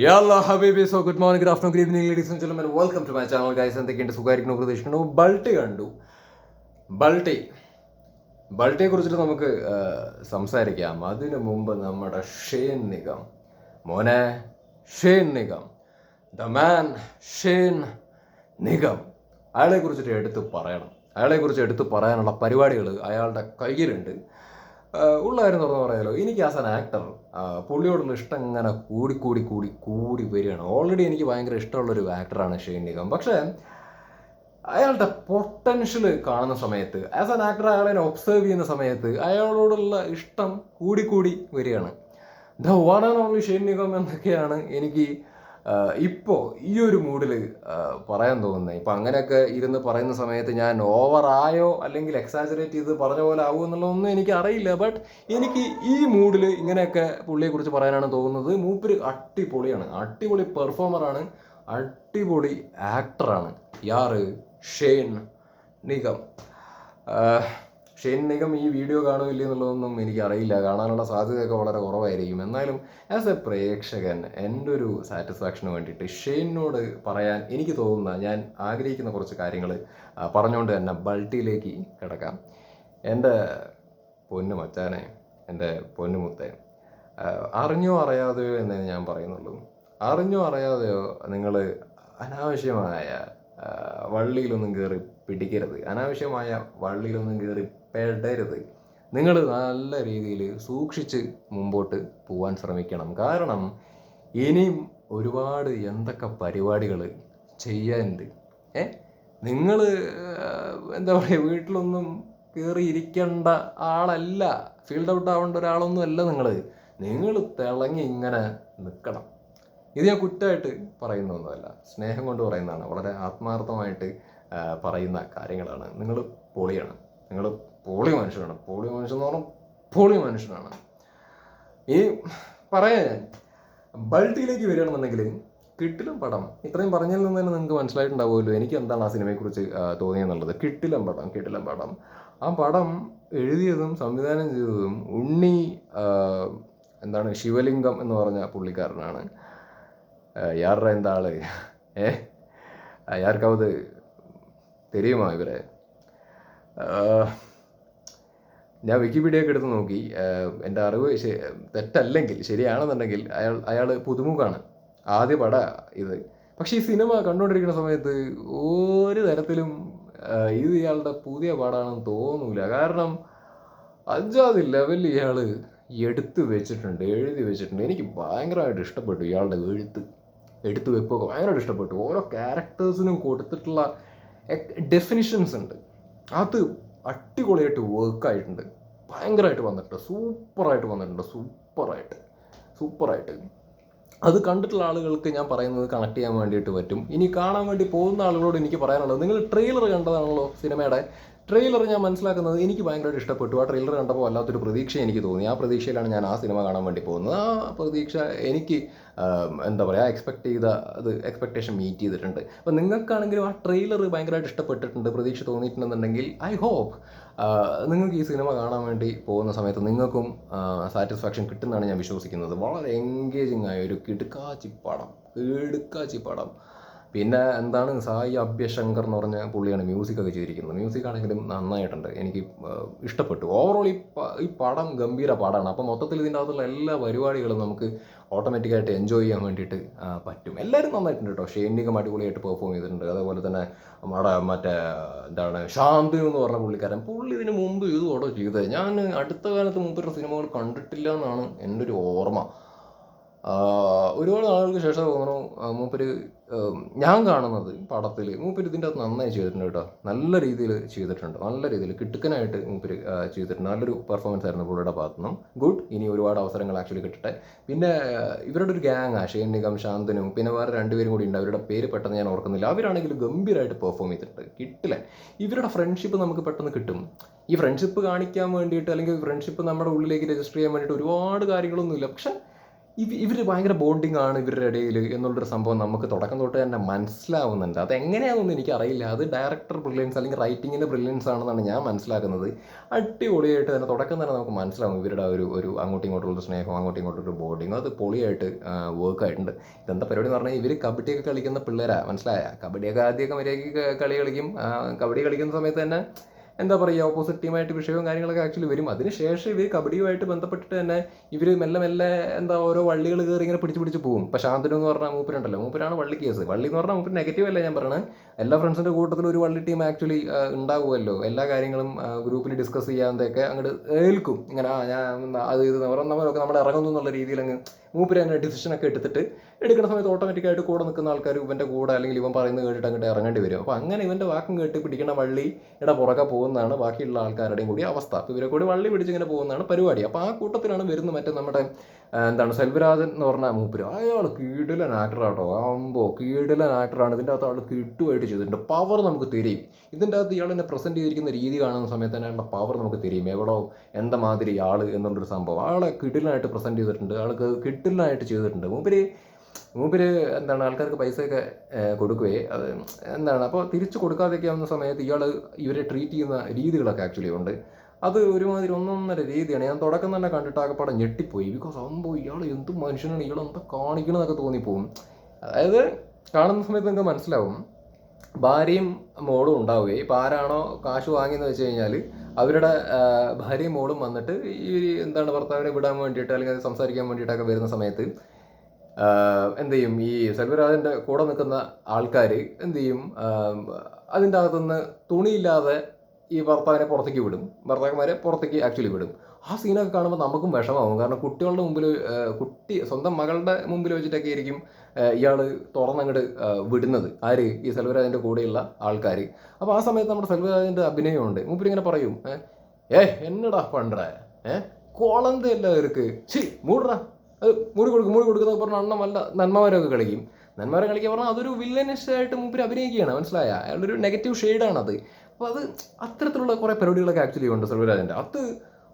Yalla Habibi, so good morning, good afternoon, good evening, ladies and gentlemen. Welcome to my channel, guys. എന്തൊക്കെയുണ്ട് സുഖമായിരിക്കുന്നു പ്രതീക്ഷിക്കുന്നു. ബൾട്ടി കണ്ടു. ബൾട്ടിയെ കുറിച്ചിട്ട് നമുക്ക് സംസാരിക്കാം. അതിനു മുമ്പ് നമ്മുടെ ഷെയ്ൻ നിഗം, മോനെ ഷെയ്ൻ നിഗം, ദ മാൻ ഷെയ്ൻ നിഗം, അയാളെക്കുറിച്ചിട്ട് എടുത്തു പറയാനുള്ള പരിപാടികൾ അയാളുടെ കയ്യിലുണ്ട്. ഉള്ള കാര്യം തുറന്ന് പറയാലോ, എനിക്ക് ആസ് ആൻ ആക്ടർ പുള്ളിയോടുള്ള ഇഷ്ടം ഇങ്ങനെ കൂടി വരികയാണ്. ഓൾറെഡി എനിക്ക് ഭയങ്കര ഇഷ്ടമുള്ളൊരു ആക്ടറാണ് ഷെയ്ൻ നിഗം. പക്ഷേ അയാളുടെ പൊട്ടൻഷ്യൽ കാണുന്ന സമയത്ത്, ആസ് ആൻ ആക്ടർ അയാളെ ഒബ്സർവ് ചെയ്യുന്ന സമയത്ത് അയാളോടുള്ള ഇഷ്ടം കൂടി വരികയാണ്. The one and only Shane Nigam എന്നൊക്കെയാണ് എനിക്ക് ഇപ്പോൾ ഈ ഒരു മൂഡിൽ പറയാൻ തോന്നുന്നത്. ഇപ്പം അങ്ങനെയൊക്കെ ഇരുന്ന് പറയുന്ന സമയത്ത് ഞാൻ ഓവറായോ അല്ലെങ്കിൽ എക്സാജറേറ്റ് ചെയ്ത് പറഞ്ഞ പോലെ ആവുമോ എന്നുള്ളതൊന്നും എനിക്ക് അറിയില്ല. ബട്ട് എനിക്ക് ഈ മൂഡിൽ ഇങ്ങനെയൊക്കെ പുള്ളിയെക്കുറിച്ച് പറയാനാണ് തോന്നുന്നത്. മൂപ്പര് അടിപൊളി പെർഫോമറാണ്, അടിപൊളി ആക്ടറാണ്. ഷെയ്ൻ നിഗം. ഷെയ്ൻ നിഗം ഈ വീഡിയോ കാണുമില്ല എന്നുള്ളതൊന്നും എനിക്കറിയില്ല. കാണാനുള്ള സാധ്യതയൊക്കെ വളരെ കുറവായിരിക്കും. എന്നാലും ആസ് എ പ്രേക്ഷകൻ എൻ്റെ ഒരു സാറ്റിസ്ഫാക്ഷന് വേണ്ടിയിട്ട് ഷെയ്നോട് പറയാൻ എനിക്ക് തോന്നുന്ന, ഞാൻ ആഗ്രഹിക്കുന്ന കുറച്ച് കാര്യങ്ങൾ പറഞ്ഞുകൊണ്ട് തന്നെ ബൾട്ടിയിലേക്ക് കിടക്കാം. എൻ്റെ പൊന്നു മച്ചാനെ, എൻ്റെ പൊന്നുമുത്തേ, അറിഞ്ഞോ അറിയാതെയോ എന്നേ ഞാൻ പറയുന്നുള്ളൂ. അറിഞ്ഞോ അറിയാതെയോ നിങ്ങൾ അനാവശ്യമായ വള്ളിയിലൊന്നും കയറി പിടിക്കരുത്, അനാവശ്യമായ വള്ളിയിലൊന്നും കയറി പെടരുത്. നിങ്ങൾ നല്ല രീതിയിൽ സൂക്ഷിച്ച് മുമ്പോട്ട് പോകാൻ ശ്രമിക്കണം. കാരണം ഇനിയും ഒരുപാട് എന്തൊക്കെ പരിപാടികൾ ചെയ്യാനുണ്ട്. നിങ്ങൾ എന്താ പറയുക, വീട്ടിലൊന്നും കയറി ഇരിക്കേണ്ട ആളല്ല, ഫീൽഡ് ഔട്ട് ആവേണ്ട ഒരാളൊന്നും അല്ല. നിങ്ങൾ തിളങ്ങി ഇങ്ങനെ നിൽക്കണം. ഇത് ഞാൻ കുറ്റമായിട്ട് പറയുന്നതൊന്നുമല്ല, സ്നേഹം കൊണ്ട് പറയുന്നതാണ്, വളരെ ആത്മാർത്ഥമായിട്ട് പറയുന്ന കാര്യങ്ങളാണ്. നിങ്ങൾ പൊളിയാണ്, നിങ്ങൾ പൊളി മനുഷ്യനാണ്. പൊളി മനുഷ്യൻ എന്ന് പറഞ്ഞാൽ പൊളി മനുഷ്യനാണ്. ഈ പറയാൻ ഞാൻ ബൾട്ടിയിലേക്ക് വരികയാണെന്നുണ്ടെങ്കിൽ കിട്ടിലം പടം, ഇത്രയും പറഞ്ഞതിൽ നിന്ന് തന്നെ നിങ്ങൾക്ക് മനസ്സിലായിട്ടുണ്ടാവുമല്ലോ എനിക്ക് എന്താണ് ആ സിനിമയെക്കുറിച്ച് തോന്നിയെന്നുള്ളത്. കിട്ടിലം പടം. ആ പടം എഴുതിയതും സംവിധാനം ചെയ്തതും ശിവലിംഗം എന്ന് പറഞ്ഞ പുള്ളിക്കാരനാണ്. யார்ரா இந்த ஆள்? யாருக்காவது தெரியுமா ഇവരെ? ഞാൻ വിക്കിപീഡിയൊക്കെ എടുത്ത് നോക്കി. എൻ്റെ അറിവ് തെറ്റല്ലെങ്കിൽ, ശരിയാണെന്നുണ്ടെങ്കിൽ അയാൾ പുതുമുഖാണ്, ആദ്യ പട ഇത്. പക്ഷേ ഈ സിനിമ കണ്ടുകൊണ്ടിരിക്കുന്ന സമയത്ത് ഒരു തരത്തിലും ഇത് ഇയാളുടെ പുതിയ പടമാണെന്ന് തോന്നൂല. കാരണം അജാതി ലെവലിൽ ഇയാൾ എഴുതി വെച്ചിട്ടുണ്ട്. എനിക്ക് ഭയങ്കരമായിട്ട് ഇഷ്ടപ്പെട്ടു ഇയാളുടെ എടുത്തു വെപ്പൊക്കെ ഭയങ്കരമായിട്ട് ഇഷ്ടപ്പെട്ടു. ഓരോ ക്യാരക്ടേഴ്സിനും കൊടുത്തിട്ടുള്ള ഡെഫിനിഷൻസ് ഉണ്ട്, അത് അടിപൊളിയായിട്ട് വർക്കായിട്ടുണ്ട്. ഭയങ്കരമായിട്ട് വന്നിട്ടുണ്ട്, സൂപ്പറായിട്ട്. അത് കണ്ടിട്ടുള്ള ആളുകൾക്ക് ഞാൻ പറയുന്നത് കണക്ട് ചെയ്യാൻ വേണ്ടിയിട്ട് പറ്റും. ഇനി കാണാൻ വേണ്ടി പോകുന്ന ആളുകളോട് എനിക്ക് പറയാനുള്ളത്, നിങ്ങൾ ട്രെയിലർ കണ്ടതാണല്ലോ സിനിമയുടെ. ട്രെയിലർ ഞാൻ മനസ്സിലാക്കുന്നത് എനിക്ക് ഭയങ്കരമായിട്ട് ഇഷ്ടപ്പെട്ടു. ആ ട്രെയിലർ കണ്ടപ്പോൾ വല്ലാത്തൊരു പ്രതീക്ഷ എനിക്ക് തോന്നി. ആ പ്രതീക്ഷയിലാണ് ഞാൻ ആ സിനിമ കാണാൻ വേണ്ടി പോകുന്നത്. ആ പ്രതീക്ഷ എനിക്ക് എക്സ്പെക്ടേഷൻ മീറ്റ് ചെയ്തിട്ടുണ്ട്. അപ്പോൾ നിങ്ങൾക്കാണെങ്കിലും ആ ട്രെയിലർ ഭയങ്കരമായിട്ട് ഇഷ്ടപ്പെട്ടിട്ടുണ്ട്, പ്രതീക്ഷ തോന്നിയിട്ടുണ്ടെന്നുണ്ടെങ്കിൽ ഐ ഹോപ്പ് നിങ്ങൾക്ക് ഈ സിനിമ കാണാൻ വേണ്ടി പോകുന്ന സമയത്ത് നിങ്ങൾക്കും സാറ്റിസ്ഫാക്ഷൻ കിട്ടുന്നതാണ് ഞാൻ വിശ്വസിക്കുന്നത്. വളരെ എൻഗേജിങ് ആയ ഒരു കിടുക്കാച്ചി പടം. പിന്നെ സായി അഭ്യശങ്കർ എന്ന് പറഞ്ഞ പുള്ളിയാണ് മ്യൂസിക്കൊക്കെ ചെയ്തിരിക്കുന്നത്. മ്യൂസിക് ആണെങ്കിലും നന്നായിട്ടുണ്ട്, എനിക്ക് ഇഷ്ടപ്പെട്ടു. ഓവറോൾ ഈ പടം ഗംഭീര പടമാണ്. അപ്പം മൊത്തത്തിൽ ഇതിൻ്റെ അകത്തുള്ള എല്ലാ പരിപാടികളും നമുക്ക് ഓട്ടോമാറ്റിക്കായിട്ട് എൻജോയ് ചെയ്യാൻ വേണ്ടിയിട്ട് പറ്റും. എല്ലാവരും നന്നായിട്ടുണ്ട് കേട്ടോ. ഷെയ്ൻ നിഗം അടിപൊളിയായിട്ട് പെർഫോം ചെയ്തിട്ടുണ്ട്. അതേപോലെ തന്നെ നമ്മുടെ ശാന്തു എന്ന് പറഞ്ഞ പുള്ളി ഇതിന് മുമ്പ് ഇത് ഓടോ ചെയ്തത്. ഞാൻ അടുത്ത കാലത്ത് മൂപ്പരുടെ സിനിമകൾ കണ്ടിട്ടില്ല എന്നാണ് എൻ്റെ ഒരു ഓർമ്മ. ഒരുപാട് നാളുകൾക്ക് ശേഷം തോന്നുന്നു മൂപ്പര് ഞാൻ കാണുന്നത് പടത്തിൽ. മൂപ്പര് ഇതിൻ്റെ അകത്ത് നന്നായി ചെയ്തിട്ടുണ്ട് കേട്ടോ. നല്ല രീതിയിൽ കിട്ടുക്കനായിട്ട് മൂപ്പര് ചെയ്തിട്ടുണ്ട്. നല്ലൊരു പെർഫോമൻസ് ആയിരുന്നു പുള്ളിയുടെ ഭാഗത്തു നിന്നും. ഗുഡ്. ഇനി ഒരുപാട് അവസരങ്ങൾ ആക്ച്വലി കിട്ടട്ടെ. പിന്നെ ഇവരുടെ ഒരു ഗ്യാങ്ങാണ്, ഷെയ്ൻ നിഗം, ശാന്തനു, പിന്നെ വേറെ രണ്ടുപേരും കൂടി ഉണ്ട്. അവരുടെ പേര് പെട്ടെന്ന് ഞാൻ ഓർക്കുന്നില്ല. അവരാണെങ്കിൽ ഗംഭീരമായിട്ട് പെർഫോം ചെയ്തിട്ടുണ്ട്. കിട്ടില്ല, ഇവരുടെ ഫ്രണ്ട്ഷിപ്പ് നമുക്ക് പെട്ടെന്ന് കിട്ടും. ഈ ഫ്രണ്ട്ഷിപ്പ് കാണിക്കാൻ വേണ്ടിയിട്ട് അല്ലെങ്കിൽ ഫ്രണ്ട്ഷിപ്പ് നമ്മുടെ ഉള്ളിലേക്ക് രജിസ്റ്റർ ചെയ്യാൻ വേണ്ടിയിട്ട് ഒരുപാട് കാര്യങ്ങളൊന്നുമില്ല. പക്ഷെ ഇവർ ഭയങ്കര ബോണ്ടിങ് ആണ് ഇവരുടെ ഇടയിൽ എന്നുള്ളൊരു സംഭവം നമുക്ക് തുടക്കം തൊട്ട് തന്നെ മനസ്സിലാവുന്നുണ്ട്. അതെങ്ങനെയാണെന്നൊന്നും എനിക്കറിയില്ല. അത് ഡയറക്ടർ ബ്രില്യൻസ് അല്ലെങ്കിൽ റൈറ്റിങ്ങിൻ്റെ ബ്രില്യൻസ് ആണെന്നാണ് ഞാൻ മനസ്സിലാക്കുന്നത്. അടിപൊളിയായിട്ട് തന്നെ തുടക്കം തന്നെ നമുക്ക് മനസ്സിലാവും ഇവരുടെ ഒരു അങ്ങോട്ടും ഇങ്ങോട്ടുള്ള സ്നേഹം, അങ്ങോട്ടും ഇങ്ങോട്ടുള്ള ബോണ്ടിങ്, അത് പൊളിയായിട്ട് വർക്ക് ആയിട്ടുണ്ട്. ഇതെന്താ പരിപാടി എന്ന് പറഞ്ഞാൽ ഇവർ കബഡിയൊക്കെ കളിക്കുന്ന പിള്ളേരാ, മനസ്സിലായ? കബഡിയൊക്കെ ആദ്യമൊക്കെ മര്യാദയ്ക്ക് കളി കളിക്കും. കബഡി കളിക്കുന്ന സമയത്ത് തന്നെ എന്താ പറയുക, ഓപ്പോസിറ്റ് ടീമായിട്ട് വിഷയവും കാര്യങ്ങളൊക്കെ ആക്ച്വലി വരും. അതിനുശേഷം ഇവർ കബഡിയുമായിട്ട് ബന്ധപ്പെട്ടിട്ട് തന്നെ ഇവർ മെല്ലെ മെല്ലെ എന്താ ഓരോ വള്ളികൾ കയറി ഇങ്ങനെ പിടിച്ച് പോകും. ഇപ്പോൾ ശാന്തനു എന്ന് പറഞ്ഞാൽ മൂപ്പരുണ്ടല്ലോ, മൂപ്പരാണ് വള്ളി കേസ്. വള്ളി എന്ന് പറഞ്ഞാൽ മൂപ്പര് നെഗറ്റീവ് അല്ല ഞാൻ പറയണത്. എല്ലാ ഫ്രണ്ട്സിൻ്റെ കൂട്ടത്തിൽ ഒരു വള്ളി ടീം ആക്ച്വലി ഉണ്ടാകുമല്ലോ. എല്ലാ കാര്യങ്ങളും ഗ്രൂപ്പിൽ ഡിസ്കസ് ചെയ്യാതൊക്കെ അങ്ങോട്ട് ഏൽക്കും. ഇങ്ങനെ ഞാൻ അത് ഇത് നമ്മളൊക്കെ നമ്മൾ ഇറങ്ങുന്നു എന്നുള്ള രീതിയിൽ അങ്ങ് മൂപ്പര് തന്നെ ഡിസിഷനൊക്കെ എടുക്കുന്ന സമയത്ത് ഓട്ടോമാറ്റിക്കായിട്ട് കൂടെ നിൽക്കുന്ന ആൾക്കാർ ഇവൻ്റെ കൂടെ അല്ലെങ്കിൽ ഇവൻ പറയുന്നത് കേട്ടിട്ട് അങ്ങോട്ട് ഇറങ്ങേണ്ടി വരും. അപ്പോൾ അങ്ങനെ ഇവൻ്റെ വാക്കും കേട്ട് പിടിക്കുന്ന വള്ളിയുടെ പുറകെ പോകുന്നതാണ് ബാക്കിയുള്ള ആൾക്കാരുടെയും കൂടി അവസ്ഥ. അപ്പോൾ ഇവരെ കൂടി വള്ളി പിടിച്ചിങ്ങനെ പോകുന്നതാണ് പരിപാടി. അപ്പോൾ ആ കൂട്ടത്തിലാണ് വരുന്നത് മറ്റേ നമ്മുടെ എന്താണ് സെൽവരാജൻ എന്ന് പറഞ്ഞ മൂപ്പര്. അയാൾ കീടിലൻ ആക്ടറാട്ടോ, കീടിലൻ ആക്ടറാണ്. ഇതിൻ്റെ അകത്ത് ആൾ കിട്ടുമായിട്ട് ചെയ്തിട്ടുണ്ട്. പവർ നമുക്ക് തിരിയും. ഇതിൻ്റെ അകത്ത് ഇയാൾ എന്നെ പ്രസൻറ്റ് ചെയ്തിരിക്കുന്ന രീതി കാണുന്ന സമയത്ത് തന്നെ അയാളുടെ പവർ നമുക്ക് തിരിയും. എവിടോ എന്താ മാതിരി ആൾ എന്നുള്ളൊരു സംഭവം ആളെ കിടിലനായിട്ട് പ്രസൻറ്റ് ചെയ്തിട്ടുണ്ട്. ആൾക്ക് കിടിലനായിട്ട് ചെയ്തിട്ടുണ്ട്. മൂപ്പര് എന്താണ് ആൾക്കാർക്ക് പൈസയൊക്കെ കൊടുക്കുകയെ അത് എന്താണ് അപ്പോൾ തിരിച്ചു കൊടുക്കാതെയൊക്കെ ആവുന്ന സമയത്ത് ഇവരെ ട്രീറ്റ് ചെയ്യുന്ന രീതികളൊക്കെ ആക്ച്വലി ഉണ്ട്. അത് ഒരുമാതിരി ഒന്നൊന്നര രീതിയാണ്. ഞാൻ തുടക്കം തന്നെ കണ്ടിട്ട് ആകെപ്പാടെ ഞെട്ടിപ്പോയി. ബിക്കോസ് സംഭവം ഇയാൾ എന്ത് മനുഷ്യനാണ്, ഇയാളെന്താ കാണിക്കണമെന്നൊക്കെ തോന്നിപ്പോവും. അതായത് കാണുന്ന സമയത്ത് നിങ്ങൾക്ക് മനസ്സിലാവും ഭാര്യയും മോളും ഉണ്ടാവുകയും ഇപ്പോൾ ആരാണോ കാശ് വാങ്ങിയെന്ന് വെച്ച് കഴിഞ്ഞാൽ അവരുടെ ഭാര്യയും മോളും വന്നിട്ട് ഈ എന്താണ് ഭർത്താവിനെ വിടാൻ വേണ്ടിയിട്ട് അല്ലെങ്കിൽ സംസാരിക്കാൻ വേണ്ടിയിട്ടൊക്കെ വരുന്ന സമയത്ത് എന്ത് ചെയ്യും, ഈ സെൽവരാജൻ്റെ കൂടെ നിൽക്കുന്ന ആൾക്കാർ എന്ത് ചെയ്യും, അതിൻ്റെ അകത്തുനിന്ന് തുണിയില്ലാതെ ഈ ഭർത്താവിനെ പുറത്തേക്ക് വിടും, ഭർത്താക്കന്മാരെ പുറത്തേക്ക് ആക്ച്വലി വിടും. ആ സീനൊക്കെ കാണുമ്പോൾ നമുക്കും വിഷമാവും. കാരണം കുട്ടികളുടെ മുമ്പിൽ, സ്വന്തം മകളുടെ മുമ്പിൽ വെച്ചിട്ടൊക്കെ ആയിരിക്കും ഇയാൾ തുറന്നങ്ങോട്ട് വിടുന്നത്. ആര്? ഈ സെൽവരാജൻ്റെ കൂടെയുള്ള ആൾക്കാർ. അപ്പോൾ ആ സമയത്ത് നമ്മുടെ സെൽവരാജൻ്റെ അഭിനയമുണ്ട്. മൂപ്പരിങ്ങനെ പറയും, എന്നടാ പണ്ടേ കോളന്തയല്ല ഇവർക്ക്, മൂടറ അത് മൂടി കൊടുക്കുന്നതൊക്കെ പറഞ്ഞാൽ അണ്ണ വല്ല നന്മമാരൊക്കെ കളിക്കും. നന്മമാരെ കളിക്കാൻ പറഞ്ഞാൽ അതൊരു വില്ലനിസ്റ്റായിട്ട് മൂപ്പര് അഭിനയിക്കുകയാണ്, മനസ്സിലായ? അയാളുടെ ഒരു നെഗറ്റീവ് ഷെയ്ഡാണത്. അപ്പോൾ അത് അത്തരത്തിലുള്ള കുറേ പരിപാടികളൊക്കെ ആക്ച്വലി ഉണ്ട് സെൽവരാജൻ്റെ.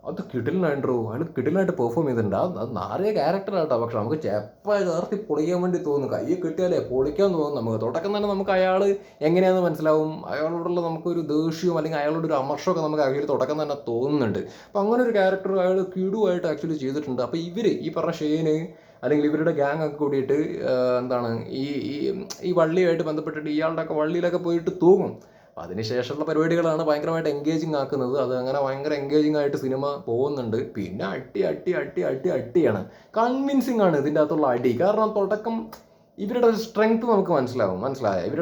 അത് കിടിലനായിട്ടോ, അയാൾ കിടിലനായിട്ട് പെർഫോം ചെയ്തിട്ടുണ്ട്. അത് നാറിയ ക്യാരക്ടറായിട്ടോ. പക്ഷെ നമുക്ക് ചെപ്പ ചേർത്തി പൊളിക്കാൻ വേണ്ടി തോന്നും. കയ്യിൽ കിട്ടിയാലേ പൊളിക്കാൻ തോന്നും. നമുക്ക് തുടക്കം തന്നെ നമുക്ക് അയാൾ എങ്ങനെയാണെന്ന് മനസ്സിലാവും. അയാളോടുള്ള നമുക്കൊരു ദേഷ്യവും അല്ലെങ്കിൽ അയാളോടൊരു അമർഷമൊക്കെ നമുക്ക് ആക്ച്വലി തുടക്കം തന്നെ തോന്നുന്നുണ്ട്. അപ്പോൾ അങ്ങനെ ഒരു ക്യാരക്ടർ അയാൾ കിടുവായിട്ട് ആക്ച്വലി ചെയ്തിട്ടുണ്ട്. അപ്പോൾ ഈ പറഞ്ഞ ഷെയ്ന് അല്ലെങ്കിൽ ഇവരുടെ ഗ്യാങ് ഒക്കെ കൂടിയിട്ട് എന്താണ് ഈ വള്ളിയുമായിട്ട് ബന്ധപ്പെട്ടിട്ട് ഇയാളുടെയൊക്കെ വള്ളിയിലൊക്കെ പോയിട്ട് തൂങ്ങും. അപ്പം അതിനുശേഷമുള്ള പരിപാടികളാണ് ഭയങ്കരമായിട്ട് എൻഗേജിങ് ആക്കുന്നത്. അത് അങ്ങനെ ഭയങ്കര എൻഗേജിങ് ആയിട്ട് സിനിമ പോകുന്നുണ്ട്. പിന്നെ അട്ടിയാണ്, കൺവിൻസിങ് ആണ് ഇതിൻ്റെ അകത്തുള്ള അടി. കാരണം തുടക്കം ഇവരുടെ സ്ട്രെങ്ത് നമുക്ക് മനസ്സിലായ ഇവർ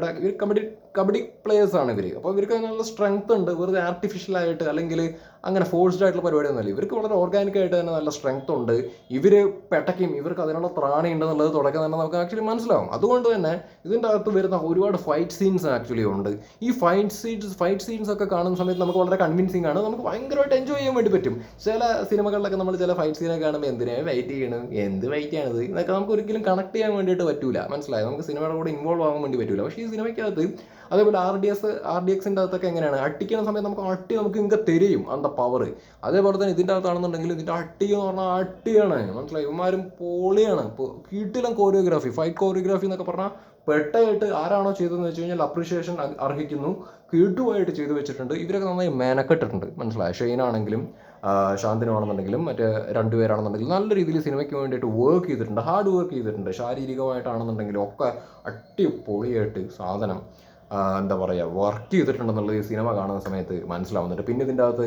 കബഡി പ്ലേയേഴ്സ് ആണ് ഇവർ. അപ്പോൾ ഇവർക്ക് നല്ല സ്ട്രെങ്ത് ഉണ്ട്. വെറുതെ ആർട്ടിഫിഷ്യലായിട്ട് അല്ലെങ്കിൽ അങ്ങനെ ഫോഴ്സ്ഡ് ആയിട്ടുള്ള പരിപാടിയൊന്നുമല്ല. ഇവർക്ക് വളരെ ഓർഗാനിക്കായിട്ട് തന്നെ നല്ല സ്ട്രെങ്ത് ഉണ്ട്. ഇവർ പെട്ടയ്ക്കും, ഇവർക്ക് അതിനുള്ള ത്രാണി ഉണ്ടെന്നുള്ളത് തുടക്കം തന്നെ നമുക്ക് ആക്ച്വലി മനസ്സിലാവും. അതുകൊണ്ട് തന്നെ ഇതിൻ്റെ അകത്ത് വരുന്ന ഒരുപാട് ഫൈറ്റ് സീൻസ് ആക്ച്വലി ഉണ്ട്. ഈ ഫൈറ്റ് സീൻസ് ഒക്കെ കാണുന്ന സമയത്ത് നമുക്ക് വളരെ കൺവിൻസിങ് ആണ്. നമുക്ക് ഭയങ്കരമായിട്ട് എൻജോയ് ചെയ്യാൻ വേണ്ടി പറ്റും. ചില സിനിമകളിലൊക്കെ നമ്മൾ ചില ഫൈറ്റ് സീനൊക്കെ കാണുമ്പോൾ എന്തിനാണ് ഫൈറ്റ് ചെയ്യണം, എന്ത് ഫൈറ്റ് ആണിത് എന്നൊക്കെ നമുക്ക് ഒരിക്കലും കണക്ട് ചെയ്യാൻ വേണ്ടിയിട്ട് പറ്റൂല, മനസ്സിലായി? നമുക്ക് സിനിമയുടെ കൂടെ ഇൻവോൾവ് ആവാൻ വേണ്ടി പറ്റൂല. പക്ഷേ ഈ സിനിമയ്ക്കകത്ത് അതേപോലെ RDXൻ്റെ അകത്തൊക്കെ എങ്ങനെയാണ് അട്ടിക്കുന്ന സമയത്ത് നമുക്ക് ഇങ്ങനെ തെരിയും അന്ത പവർ. അതേപോലെ തന്നെ ഇതിൻ്റെ അകത്താണെന്നുണ്ടെങ്കിൽ ഇതിൻ്റെ അട്ടി എന്ന് പറഞ്ഞാൽ അട്ടിയാണ്, മനസ്സിലായി? ഇവന്മാരും പൊളിയാണ്. കിടിലൻ കോറിയോഗ്രാഫി, ഫൈറ്റ് കോറിയോഗ്രാഫി എന്നൊക്കെ പറഞ്ഞാൽ പെട്ടായിട്ട് ആരാണോ ചെയ്തതെന്ന് വെച്ച് കഴിഞ്ഞാൽ അപ്രീഷിയേഷൻ അർഹിക്കുന്നു. കിടുവായിട്ട് ചെയ്തു വെച്ചിട്ടുണ്ട്. ഇവരൊക്കെ നന്നായി മെനക്കെട്ടിട്ടുണ്ട്, മനസ്സിലായി? ഷെയ്നാണെങ്കിലും ശാന്തനുമാണെന്നുണ്ടെങ്കിലും മറ്റേ രണ്ടുപേരാണെന്നുണ്ടെങ്കിലും നല്ല രീതിയിൽ സിനിമയ്ക്ക് വേണ്ടിയിട്ട് വർക്ക് ചെയ്തിട്ടുണ്ട്, ഹാർഡ് വർക്ക് ചെയ്തിട്ടുണ്ട്. ശാരീരികമായിട്ടാണെന്നുണ്ടെങ്കിലും ഒക്കെ അടിപൊളിയായിട്ട് സാധനം എന്താ പറയുക വർക്ക് ചെയ്തിട്ടുണ്ടെന്നുള്ളത് ഈ സിനിമ കാണുന്ന സമയത്ത് മനസ്സിലാവുന്നുണ്ട്. പിന്നെ ഇതിൻ്റെ അകത്ത്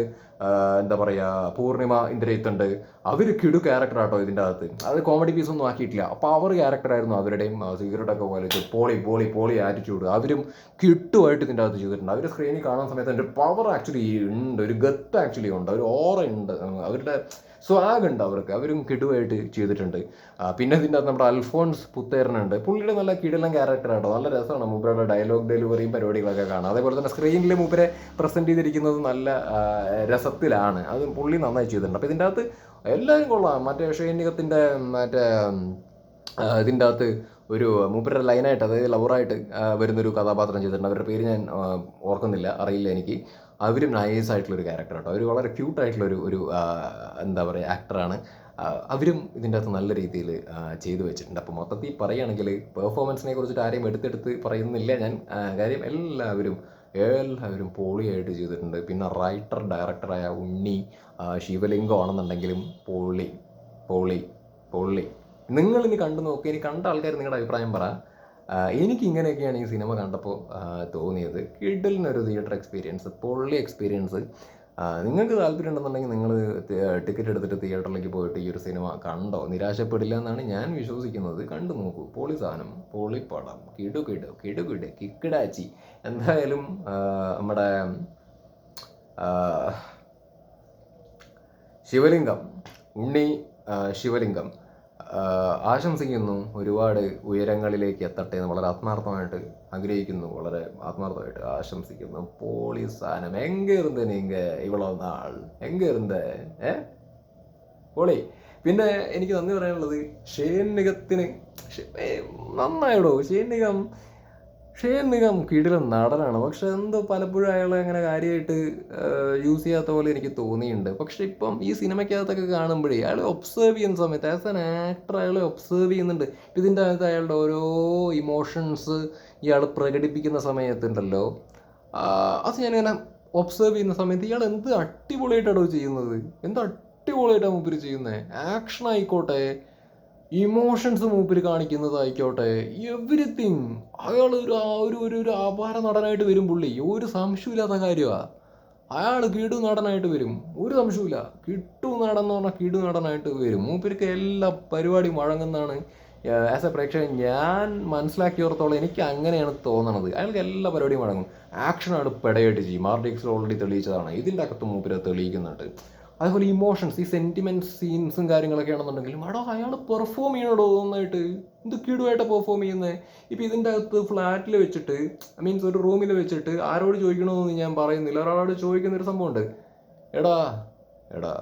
എന്താ പറയുക പൂർണിമ ഇന്ദ്രജിത്തുണ്ട്. അവർ കിടു ക്യാരക്ടറാട്ടോ ഇതിൻ്റെ അകത്ത്. അത് കോമഡി പീസൊന്നും ആക്കിയിട്ടില്ല. പവർ ക്യാരക്ടറായിരുന്നു അവരുടെയും. സിഗരറ്റൊക്കെ പോലെ പോളി ആറ്റിറ്റ്യൂഡ് അവരും കിട്ടുമായിട്ട് ഇതിൻ്റെ അകത്ത് ചെയ്തിട്ടുണ്ട്. അവർ സ്ക്രീനിൽ കാണുന്ന സമയത്ത് അതിൻ്റെ പവർ ആക്ച്വലി ഉണ്ട്, ഒരു ഗത്ത് ആക്ച്വലി ഉണ്ട്, ഒരു ഓറ ഉണ്ട്, അവരുടെ സ്വാഗ് ഉണ്ട് അവർക്ക്. അവരും കിടുവായിട്ട് ചെയ്തിട്ടുണ്ട്. പിന്നെ ഇതിൻ്റെ അകത്ത് നമ്മുടെ അൽഫോൺസ് പുത്തേരനുണ്ട്. പുള്ളിയുടെ നല്ല കിടിലൻ ക്യാരക്ടറാട്ടോ, നല്ല രസമാണ് മൂപ്പരുടെ ഡയലോഗ് ഡെലിവറിയും പരിപാടികളൊക്കെ കാണാം. അതേപോലെ തന്നെ സ്ക്രീനിൽ മൂപ്പരെ പ്രസൻറ്റ് ചെയ്തിരിക്കുന്നത് നല്ല രസത്തിലാണ്. അത് പുള്ളി നന്നായി ചെയ്തിട്ടുണ്ട്. അപ്പോൾ ഇതിൻ്റെ അകത്ത് എല്ലാവരും കൊള്ളാം. മറ്റേ ഷൈനികത്തിൻ്റെ ഇതിൻ്റെ അകത്ത് ഒരു മൂപ്പരുടെ ലൈനായിട്ട്, അതായത് ലവറായിട്ട് വരുന്നൊരു കഥാപാത്രം ചെയ്തിട്ടുണ്ട്. അവരുടെ പേര് ഞാൻ ഓർക്കുന്നില്ല, അറിയില്ല എനിക്ക്. അവരും നൈസായിട്ടുള്ളൊരു ക്യാരക്ടർ കേട്ടോ. അവർ വളരെ ക്യൂട്ടായിട്ടുള്ളൊരു എന്താ പറയുക ആക്ടറാണ്. അവരും ഇതിൻ്റെ അകത്ത് നല്ല രീതിയിൽ ചെയ്തു വെച്ചിട്ടുണ്ട്. അപ്പോൾ മൊത്തത്തിൽ പറയുകയാണെങ്കിൽ പെർഫോമൻസിനെ കുറിച്ചിട്ട് ആരെയും എടുത്തെടുത്ത് പറയുന്നില്ല ഞാൻ. കാര്യം എല്ലാവരും പൊളിയായിട്ട് ചെയ്തിട്ടുണ്ട്. പിന്നെ റൈറ്റർ ഡയറക്ടറായ ഉണ്ണി ശിവലിംഗം ആണെന്നുണ്ടെങ്കിലും പൊളി പൊളി പൊളി. നിങ്ങളിനി കണ്ടു നോക്കുക, ഇനി കണ്ട ആൾക്കാർ നിങ്ങളുടെ അഭിപ്രായം പറ. എനിക്ക് ഇങ്ങനെയൊക്കെയാണ് ഈ സിനിമ കണ്ടപ്പോൾ തോന്നിയത്. കിഡിലിനൊരു തിയേറ്റർ എക്സ്പീരിയൻസ്, പൊള്ളി എക്സ്പീരിയൻസ്. നിങ്ങൾക്ക് താല്പര്യം ഉണ്ടെന്നുണ്ടെങ്കിൽ നിങ്ങൾ ടിക്കറ്റ് എടുത്തിട്ട് തിയേറ്ററിലേക്ക് പോയിട്ട് ഈ ഒരു സിനിമ കണ്ടോ, നിരാശപ്പെടില്ല എന്നാണ് ഞാൻ വിശ്വസിക്കുന്നത്. കണ്ടു നോക്കൂ, പൊളി സാധനം, പൊളി പടം, കിടുകിട് കിക്കിടാച്ചി. എന്തായാലും നമ്മുടെ ശിവലിംഗം, ഉണ്ണി ശിവലിംഗം ആശംസിക്കുന്നു, ഒരുപാട് ഉയരങ്ങളിലേക്ക് എത്തട്ടെ എന്ന് വളരെ ആത്മാർത്ഥമായിട്ട് ആഗ്രഹിക്കുന്നു, വളരെ ആത്മാർത്ഥമായിട്ട് ആശംസിക്കുന്നു. പോളി സാധനം. എங்கே இருந்த நீங்க இவ்வளவு நாள், എங்கே இருந்த പോളി. പിന്നെ എനിക്ക് നന്ദി പറയാനുള്ളത് ഷെയ്ൻ നിഗത്തിന്. നന്നായിടോ ഷെയ്ൻ നിഗം കിടിലൻ നടനാണ്. പക്ഷെ എന്തോ പലപ്പോഴും അയാളെ അങ്ങനെ കാര്യമായിട്ട് യൂസ് ചെയ്യാത്ത പോലെ എനിക്ക് തോന്നിയിട്ടുണ്ട്. പക്ഷെ ഇപ്പം ഈ സിനിമയ്ക്കകത്തൊക്കെ കാണുമ്പോഴേ അയാളെ ഒബ്സേർവ് ചെയ്യുന്ന സമയത്ത് ആസ് ആൻ ആക്ടർ അയാളെ ഒബ്സേർവ് ചെയ്യുന്നുണ്ട്. ഇതിൻ്റെ അകത്ത് അയാളുടെ ഓരോ ഇമോഷൻസ് ഇയാൾ പ്രകടിപ്പിക്കുന്ന സമയത്തുണ്ടല്ലോ, അത് ഞാനിങ്ങനെ ഒബ്സേർവ് ചെയ്യുന്ന സമയത്ത് ഇയാൾ എന്ത് അടിപൊളിയായിട്ടാണോ ചെയ്യുന്നത്, എന്ത് അടിപൊളിയായിട്ടാണ് മൂപ്പര് ചെയ്യുന്നത്. ആക്ഷൻ ആയിക്കോട്ടെ, ഇമോഷൻസ് മൂപ്പര് കാണിക്കുന്നതായിക്കോട്ടെ, എവരിത്തിങ്. അയാൾ ഒരു അപാര നടനായിട്ട് വരും പുള്ളി, ഒരു സംശയമില്ലാത്ത കാര്യമാണ്. അയാൾ കിടു നടനായിട്ട് വരും, ഒരു സംശയമില്ല. കിട്ടു നടൻ എന്ന് പറഞ്ഞാൽ കിടു നടനായിട്ട് വരും. മൂപ്പർക്ക് എല്ലാ പരിപാടിയും വഴങ്ങുന്നതാണ്. ആസ് എ പ്രേക്ഷകൻ ഞാൻ മനസ്സിലാക്കിയോർത്തോളം എനിക്ക് അങ്ങനെയാണ് തോന്നണത്. അയാൾക്ക് എല്ലാ പരിപാടിയും വഴങ്ങും. ആക്ഷനാണ് പെടയായിട്ട് ചെയ്യും. മാർഡിക്സിൽ ഓൾറെഡി തെളിയിച്ചതാണ്, ഇതിൻ്റെ അകത്ത് മൂപ്പര് തെളിയിക്കുന്നുണ്ട്. അതുപോലെ ഇമോഷൻസ്, ഈ സെൻറ്റിമെൻറ്റ് സീൻസും കാര്യങ്ങളൊക്കെ ആണെന്നുണ്ടെങ്കിലും അയാൾ പെർഫോം ചെയ്യണോ നന്നായിട്ട്. എന്ത് കിടുവായിട്ട് പെർഫോം ചെയ്യുന്നത്. ഇപ്പോൾ ഇതിൻ്റെ അകത്ത് ഫ്ലാറ്റിൽ വെച്ചിട്ട്, മീൻസ് ഒരു റൂമിൽ വെച്ചിട്ട് ആരോട് ചോദിക്കണമെന്ന് ഞാൻ പറയുന്നില്ല, ഒരാളോട് ചോദിക്കുന്നൊരു സംഭവമുണ്ട്. എടാ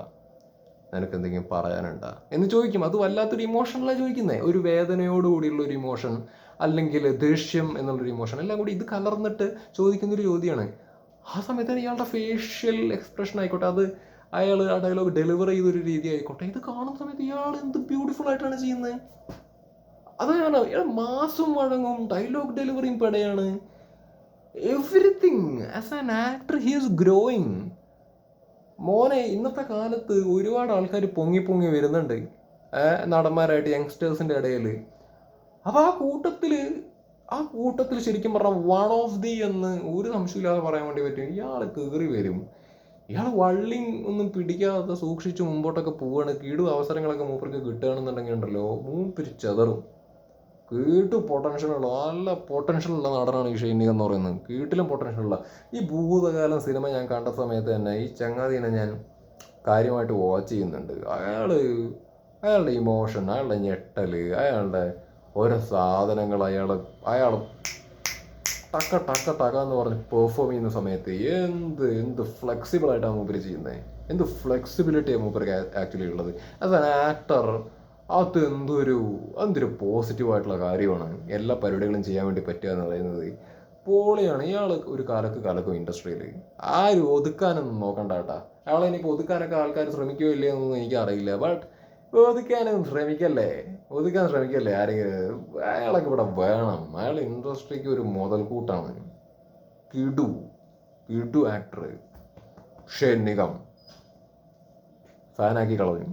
നിനക്ക് എന്തെങ്കിലും പറയാനുണ്ടാ എന്ന് ചോദിക്കും. അത് വല്ലാത്തൊരു ഇമോഷനിലാണ് ചോദിക്കുന്നത്. ഒരു വേദനയോടുകൂടിയുള്ള ഒരു ഇമോഷൻ, അല്ലെങ്കിൽ ദേഷ്യം എന്നുള്ളൊരു ഇമോഷൻ, എല്ലാം കൂടി ഇത് കലർന്നിട്ട് ചോദിക്കുന്നൊരു ചോദ്യമാണ്. ആ സമയത്ത് ഇയാളുടെ ഫേഷ്യൽ എക്സ്പ്രഷൻ ആയിക്കോട്ടെ, അത് അയാൾ ആ ഡയലോഗ് ഡെലിവർ ചെയ്തൊരു രീതി ആയിക്കോട്ടെ, ഇത് കാണുന്ന സമയത്ത് ഇയാൾ എന്ത് ബ്യൂട്ടിഫുൾ ആയിട്ടാണ് ചെയ്യുന്നത്. അതാണ് ഇയാൾ മാസും വഴങ്ങും, ഡയലോഗ് ഡെലിവറിയും പെടയാണ്, everything. As an actor he is growing. മോനെ, ഇന്നത്തെ കാലത്ത് ഒരുപാട് ആൾക്കാർ പൊങ്ങി വരുന്നുണ്ട് നടന്മാരായിട്ട്, യങ്സ്റ്റേഴ്സിൻ്റെ ഇടയിൽ. അപ്പോൾ ആ കൂട്ടത്തിൽ ശരിക്കും പറഞ്ഞാൽ വൺ ഓഫ് ദി എന്ന് ഒരു സംശയമില്ലാതെ പറയാൻ വേണ്ടി പറ്റും. ഇയാൾ കയറി വരും. ഇയാൾ വള്ളിങ് ഒന്നും പിടിക്കാതെ സൂക്ഷിച്ച് മുമ്പോട്ടൊക്കെ പോവുകയാണ്. അവസരങ്ങളൊക്കെ മൂപ്പർക്ക് കിട്ടുകയാണെന്നുണ്ടെങ്കിൽ ഉണ്ടല്ലോ, മൂപ്പര് ചെതറും. പൊട്ടൻഷ്യലുള്ള, നല്ല പൊട്ടൻഷ്യലുള്ള നടനാണ് ഈ ഷെയ്ൻ നിഗം എന്ന് പറയുന്നത്. പൊട്ടൻഷ്യലുള്ള. ഈ ഭൂതകാലം സിനിമ ഞാൻ കണ്ട സമയത്ത് തന്നെ ഈ ചങ്ങാതിനെ ഞാൻ കാര്യമായിട്ട് വാച്ച് ചെയ്യുന്നുണ്ട്. അയാളുടെ ഇമോഷൻ, അയാളുടെ ഞെട്ടൽ, അയാളുടെ ഓരോ സാധനങ്ങൾ അയാൾ ടക്ക എന്ന് പറഞ്ഞ് പെർഫോം ചെയ്യുന്ന സമയത്ത് എന്ത് ഫ്ലെക്സിബിളായിട്ടാണ് മൂപ്പര് ചെയ്യുന്നത്. എന്ത് ഫ്ലെക്സിബിലിറ്റിയാണ് മൂപ്പർക്ക് ആക്ച്വലി ഉള്ളത്. ആസ് ആൻ ആക്ടർ അത് എന്തൊരു പോസിറ്റീവായിട്ടുള്ള കാര്യമാണ്. എല്ലാ പരിപാടികളും ചെയ്യാൻ വേണ്ടി പറ്റുക എന്ന് പറയുന്നത് പൊളിയാണ്. ഇയാൾ ഒരു കലക്കും ഇൻഡസ്ട്രിയിൽ. ആരും ഒതുക്കാനൊന്നും നോക്കണ്ട കേട്ടാ. അയാളെ ഇനിയിപ്പോൾ ഒതുക്കാനൊക്കെ ആൾക്കാർ ശ്രമിക്കുകയോ ഇല്ലേ എന്നൊന്നും എനിക്കറിയില്ല. ബട്ട് ഒതുക്കാൻ ശ്രമിക്കല്ലേ ആരെങ്കിലും. അയാളൊക്കെ ഇവിടെ വേണം. അയാൾ ഇൻഡസ്ട്രിക്ക് ഒരു മുതൽക്കൂട്ടാണ്. കിടു ആക്ടർ ഷെയ്ൻ നിഗം ഫാനാക്കി കളഞ്ഞു.